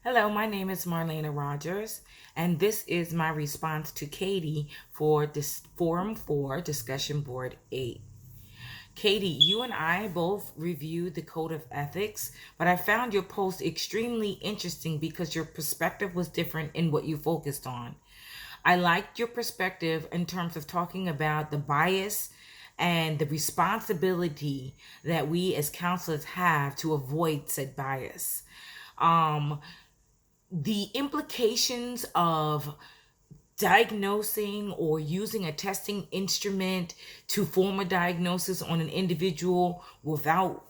Hello, my name is Marlena Rogers, and this is my response to Katie for this Forum 4 Discussion Board 8. Katie, you and I both reviewed the Code of Ethics, but I found your post extremely interesting because your perspective was different in what you focused on. I liked your perspective in terms of talking about the bias and the responsibility that we as counselors have to avoid said bias. Um, the implications of diagnosing or using a testing instrument to form a diagnosis on an individual without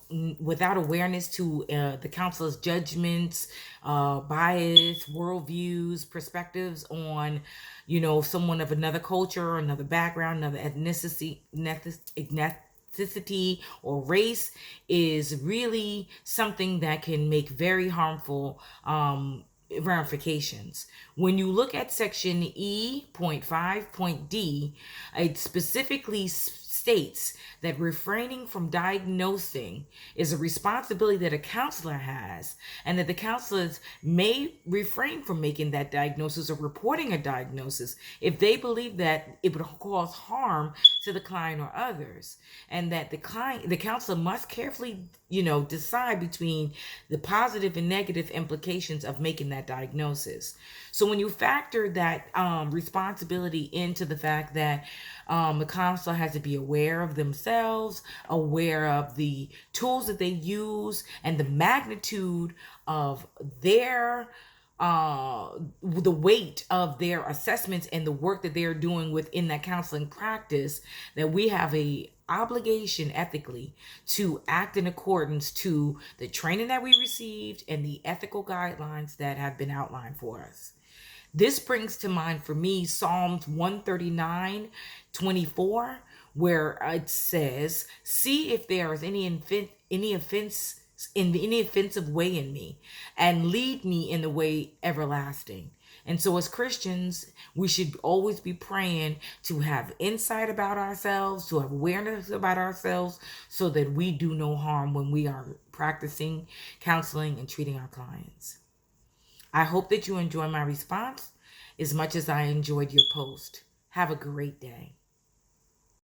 awareness to the counselor's judgments, bias, worldviews, perspectives on, someone of another culture, another background, another ethnicity or race is really something that can make very harmful ramifications. When you look at section E.5.D, it specifically states that refraining from diagnosing is a responsibility that a counselor has, and that the counselors may refrain from making that diagnosis or reporting a diagnosis if they believe that it would cause harm to the client or others, and that the counselor must carefully decide between the positive and negative implications of making that diagnosis. So when you factor that responsibility into the fact that the counselor has to be aware of themselves, aware of the tools that they use, and the magnitude of their the weight of their assessments and the work that they're doing within that counseling practice, that we have a obligation ethically to act in accordance to the training that we received and the ethical guidelines that have been outlined for us. This brings to mind for me Psalms 139:24, where it says, "See if there is any offense in any offensive way in me, and lead me in the way everlasting." And so as Christians, we should always be praying to have insight about ourselves, to have awareness about ourselves, so that we do no harm when we are practicing counseling and treating our clients. I hope that you enjoy my response as much as I enjoyed your post. Have a great day.